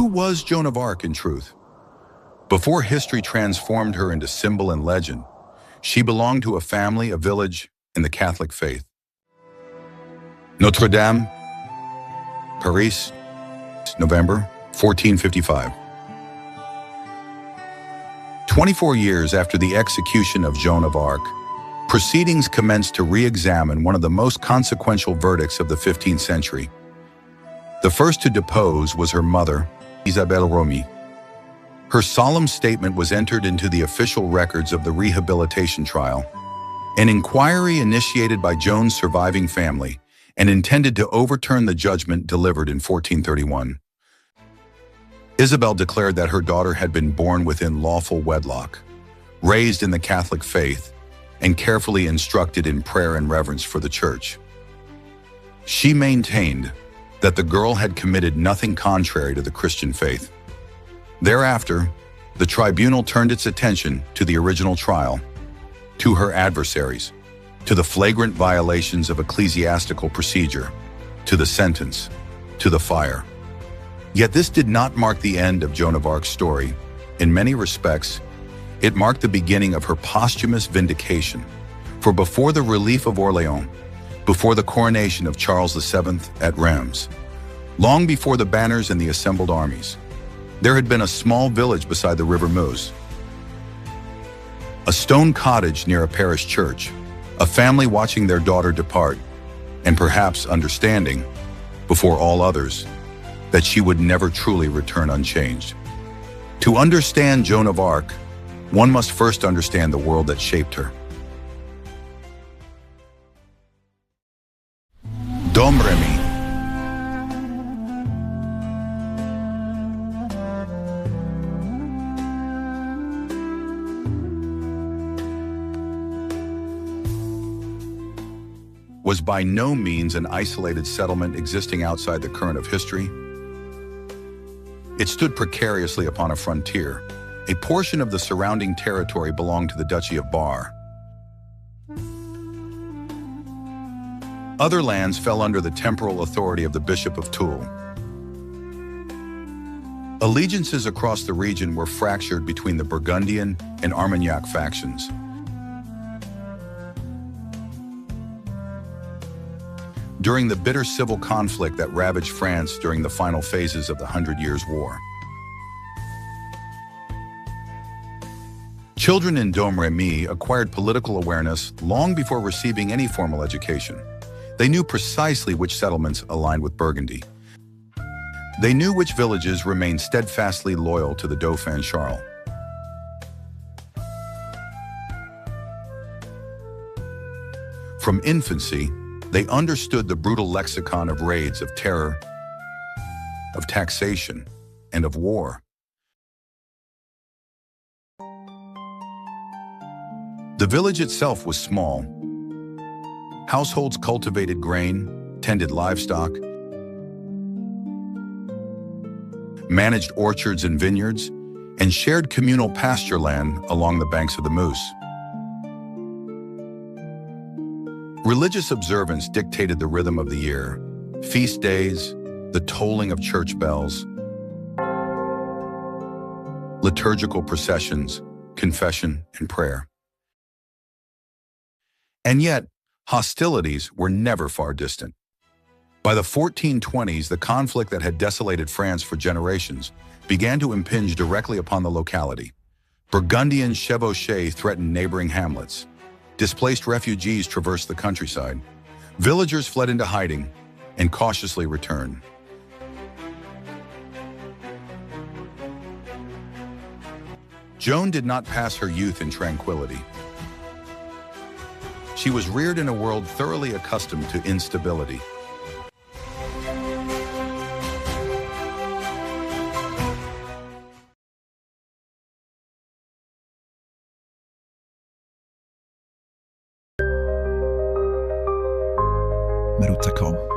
was Joan of Arc in truth? Before history transformed her into symbol and legend, she belonged to a family, a village, in the Catholic faith. Notre Dame, Paris, November 1455. 24 years after the execution of Joan of Arc, proceedings commenced to re-examine one of the most consequential verdicts of the 15th century. The first to depose was her mother, Isabelle Romée. Her solemn statement was entered into the official records of the rehabilitation trial, an inquiry initiated by Joan's surviving family and intended to overturn the judgment delivered in 1431. Isabelle declared that her daughter had been born within lawful wedlock, raised in the Catholic faith, and carefully instructed in prayer and reverence for the Church. She maintained that the girl had committed nothing contrary to the Christian faith. Thereafter, the tribunal turned its attention to the original trial, to her adversaries, to the flagrant violations of ecclesiastical procedure, to the sentence, to the fire. Yet this did not mark the end of Joan of Arc's story. In many respects, it marked the beginning of her posthumous vindication. For before the relief of Orleans, before the coronation of Charles VII at Reims, long before the banners and the assembled armies, there had been a small village beside the River Meuse, a stone cottage near a parish church, a family watching their daughter depart, and perhaps understanding, before all others, that she would never truly return unchanged. To understand Joan of Arc, one must first understand the world that shaped her. Domremy. Was by no means an isolated settlement existing outside the current of history. It stood precariously upon a frontier. A portion of the surrounding territory belonged to the Duchy of Bar. Other lands fell under the temporal authority of the Bishop of Toul. Allegiances across the region were fractured between the Burgundian and Armagnac factions. During the bitter civil conflict that ravaged France during the final phases of the 100 Years' War. Children in Domremy acquired political awareness long before receiving any formal education. They knew precisely which settlements aligned with Burgundy. They knew which villages remained steadfastly loyal to the Dauphin Charles. From infancy, they understood the brutal lexicon of raids, of terror, of taxation, and of war. The village itself was small. Households cultivated grain, tended livestock, managed orchards and vineyards, and shared communal pasture land along the banks of the Meuse. Religious observance dictated the rhythm of the year, feast days, the tolling of church bells, liturgical processions, confession, and prayer. And yet, hostilities were never far distant. By the 1420s, the conflict that had desolated France for generations began to impinge directly upon the locality. Burgundian chevauchés threatened neighboring hamlets. Displaced refugees traversed the countryside. Villagers fled into hiding and cautiously returned. Joan did not pass her youth in tranquility. She was reared in a world thoroughly accustomed to instability. MERUTTA.com